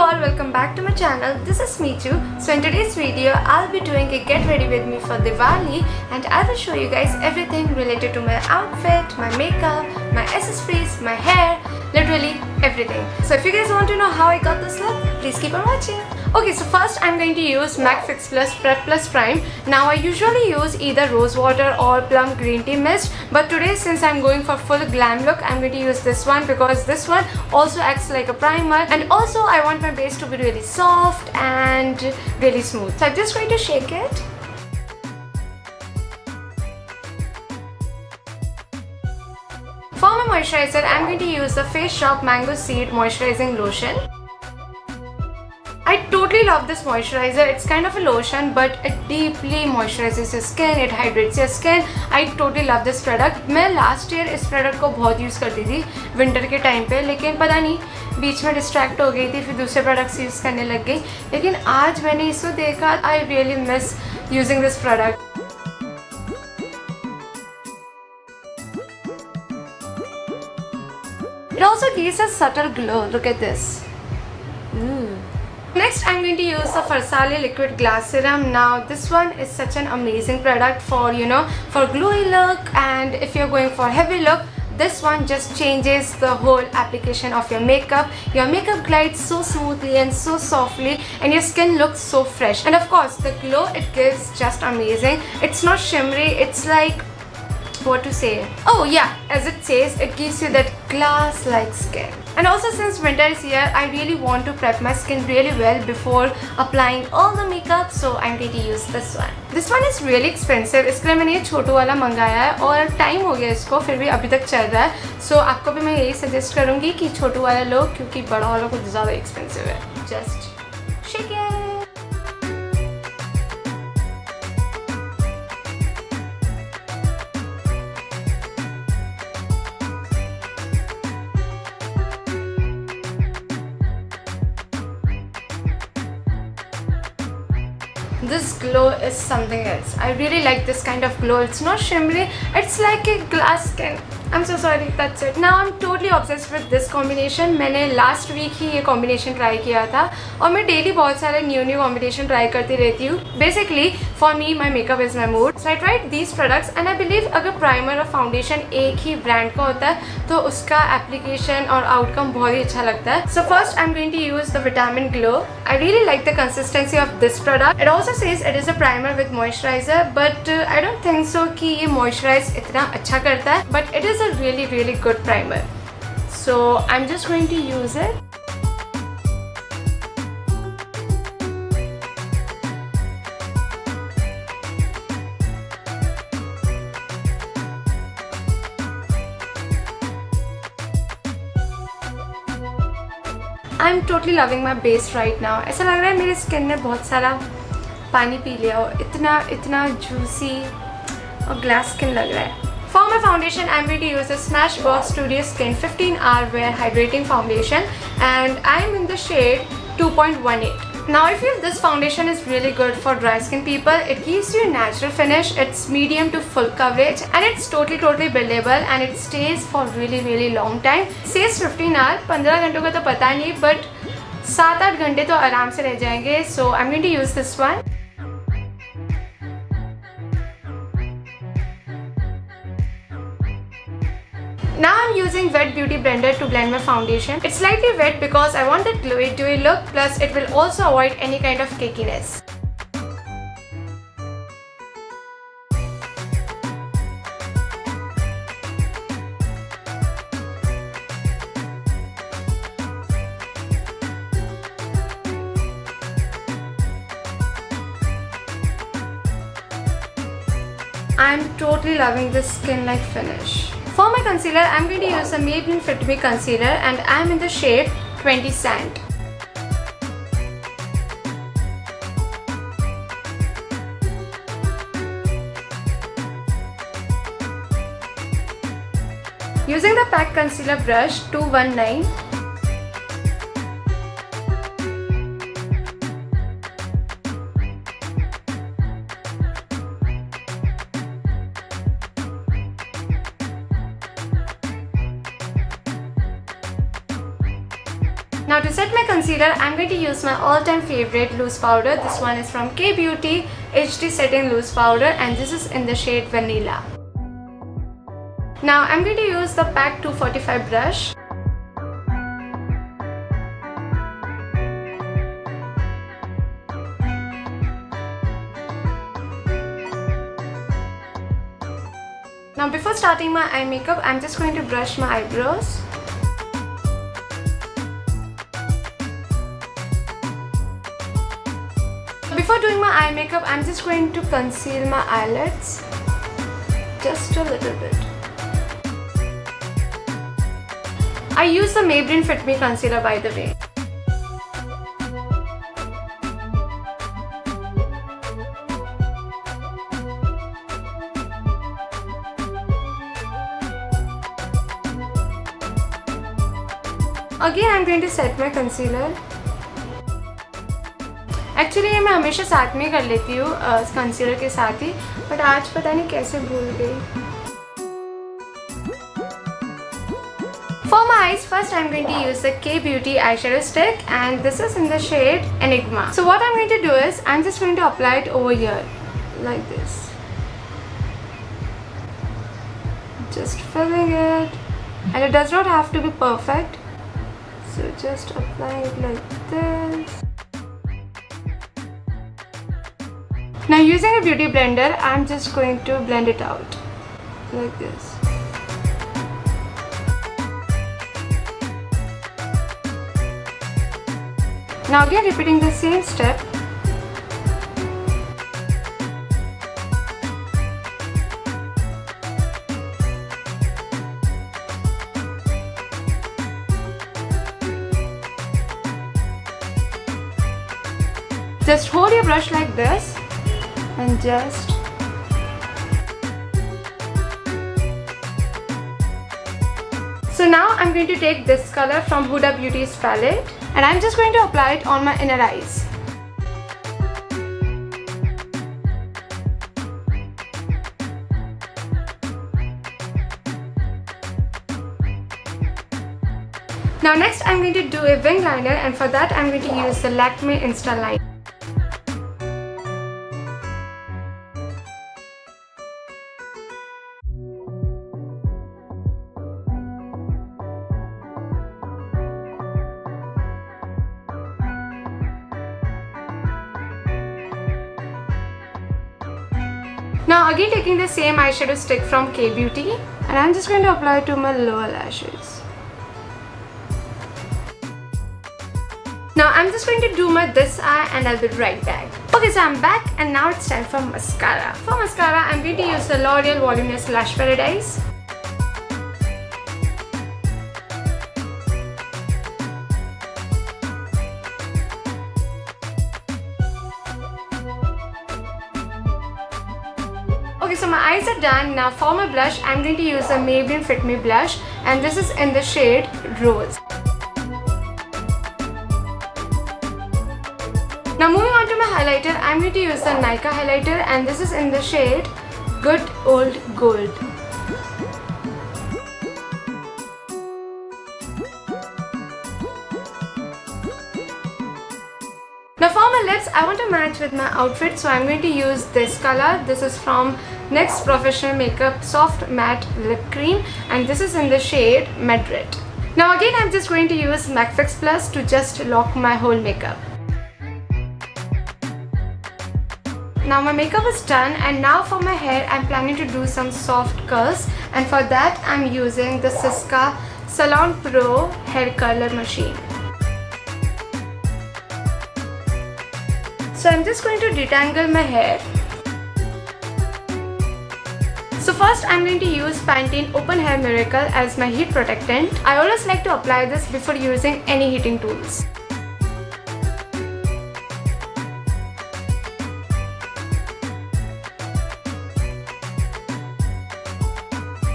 all, welcome back to my channel. This is Meetu. So in today's video, I'll be doing a get ready with me for Diwali, and I will show you guys everything related to my outfit, my makeup, my accessories, my hair, literally everything. So if you guys want to know how I got this look, please keep on watching. Okay, so first I'm going to use MAC Fix Plus Prep Plus Prime. Now I usually use either rose water or plum green tea mist, but today since I'm going for full glam look, I'm going to use this one because this one also acts like a primer, and also I want my base to be really soft and really smooth. So I'm just going to shake it. For my moisturizer, I'm going to use the Face Shop Mango Seed Moisturizing Lotion. I totally love this moisturizer. It's kind of a lotion but it deeply moisturizes your skin, it hydrates your skin. I totally love this product. मैं last year इस product को बहुत use करती थी winter के time पे, लेकिन पता नहीं बीच में distract हो गई थी, फिर दूसरे products use करने लग गई. लेकिन आज मैंने इसको देखा, I really miss using this product. It also gives a subtle glow. Look at this. Next, I'm going to use the Farsali Liquid Glass Serum. Now, this one is such an amazing product for, for glowy look, and if you're going for heavy look, this one just changes the whole application of your makeup. Your makeup glides so smoothly and so softly, and your skin looks so fresh. And of course, the glow it gives just amazing. It's not shimmery, it's like, what to say? Oh yeah, as it says, it gives you that glass-like skin. And also since winter is here, I really want to prep my skin really well before applying all the makeup, so I'm going to use this one. This one is really expensive, इसके लिए मैंने ये छोटू वाला मंगाया है और time हो गया इसको, फिर भी अभी तक चल रहा है. So आपको भी मैं यही सजेस्ट करूँगी कि छोटू वाला लो, क्योंकि बड़ा वाला कुछ ज़्यादा एक्सपेंसिव है. Just shake it. This glow is something else. I really like this kind of glow. It's not shimmery, it's like a glass skin. I'm so sorry, that's it. Now I'm totally obsessed with this combination. मैंने last week ही ये combination try किया था और मैं daily बहुत सारे new combination try करती रहती हूँ. Basically, for me, my makeup is my mood. So I tried these products and I believe अगर primer और foundation एक ही brand का होता है तो उसका application और outcome बहुत ही अच्छा लगता है. So first I'm going to use the Vitamin Glow. I really like the consistency of this product. It also says it is a primer with moisturizer, but I don't think so कि ये moisturize इतना अच्छा करता है. But it is a really good primer. So I'm just going to use it. I'm totally loving my base right now. ऐसा लग रहा है मेरी स्किन ने बहुत सारा पानी पी लिया हो, इतना juicy और glass skin लग रहा है. For my foundation, I'm going to use the Smashbox Studio Skin 15-Hour Wear Hydrating Foundation, and I'm in the shade 2.18. Now I feel this foundation is really good for dry skin people. It gives you a natural finish, it's medium to full coverage, and it's totally buildable, and it stays for really long time. It says 15 hours, 15 घंटों का तो पता नहीं, but 7-8 घंटे तो आराम से रह जाएंगे. So I'm going to use this one. Now I'm using Wet Beauty Blender to blend my foundation. It's slightly wet because I want that glowy dewy look, plus it will also avoid any kind of cakiness. I'm totally loving this skin-like finish. For my concealer, I'm going to use the Maybelline Fit Me Concealer, and I'm in the shade 20 Sand. Using the PAC Concealer brush 219, Now to set my concealer, I'm going to use my all-time favorite loose powder. This one is from K Beauty HD Setting Loose Powder, and this is in the shade Vanilla. Now I'm going to use the PAC 245 brush. Now before starting my eye makeup, I'm just going to brush my eyebrows. Before doing my eye makeup, I'm just going to conceal my eyelids just a little bit. I use the Maybelline Fit Me concealer, by the way. Again, I'm going to set my concealer. Actually ये मैं हमेशा साथ में कर लेती हूँ concealer के साथ ही, बट आज पता नहीं कैसे भूल गई. For my eyes, first I'm going to use the K Beauty eyeshadow stick, and this is in the shade Enigma. So what I'm going to do is, I'm just going to apply it over here, like this. Just filling it, and it does not have to be perfect. So just apply it like this. Now using a beauty blender, I'm just going to blend it out like this. Now again repeating the same step. Just hold your brush like this and just so now I'm going to take this color from Huda Beauty's palette, and I'm just going to apply it on my inner eyes. Now next I'm going to do a wing liner, and for that I'm going to use the Lakme Insta Line. Now again taking the same eyeshadow stick from K Beauty, and I'm just going to apply it to my lower lashes. Now I'm just going to do my this eye, and I'll be right back. Okay, so I'm back, and now it's time for mascara. For mascara, I'm going to use the L'Oreal Voluminous Lash Paradise. Okay, so my eyes are done. Now for my blush, I'm going to use the Maybelline Fit Me blush, and this is in the shade Rose. Now moving on to my highlighter, I'm going to use the Nykaa highlighter, and this is in the shade Good Old Gold. Now for my lips, I want to match with my outfit, so I'm going to use this color. This is from NYX Professional Makeup Soft Matte Lip Cream, and this is in the shade Madrid. Now again, I'm just going to use MAC Fix Plus to just lock my whole makeup. Now my makeup is done, and now for my hair, I'm planning to do some soft curls, and for that I'm using the Siska Salon Pro hair curler machine. So I'm just going to detangle my hair. So first I'm going to use Pantene Open Hair Miracle as my heat protectant. I always like to apply this before using any heating tools.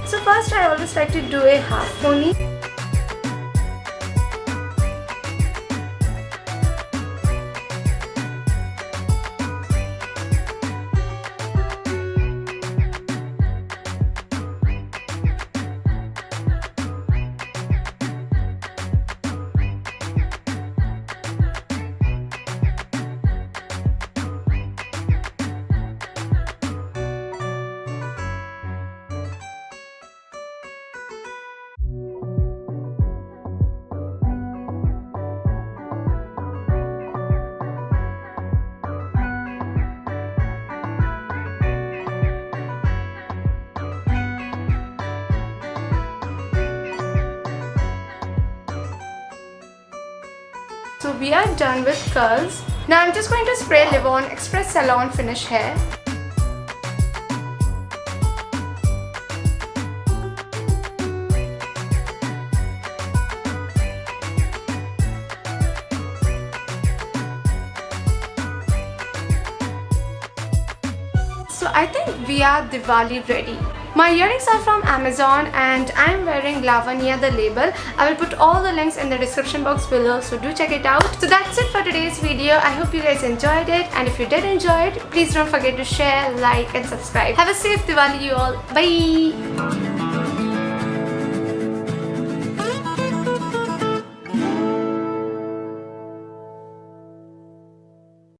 So first I always like to do a half pony. So we are done with curls. Now I'm just going to spray Livon Express Salon Finish Hair. So I think we are Diwali ready. My earrings are from Amazon and I'm wearing Lavanya the label. I will put all the links in the description box below, so do check it out. So that's it for today's video. I hope you guys enjoyed it, and if you did enjoy it, please don't forget to share, like and subscribe. Have a safe Diwali you all. Bye!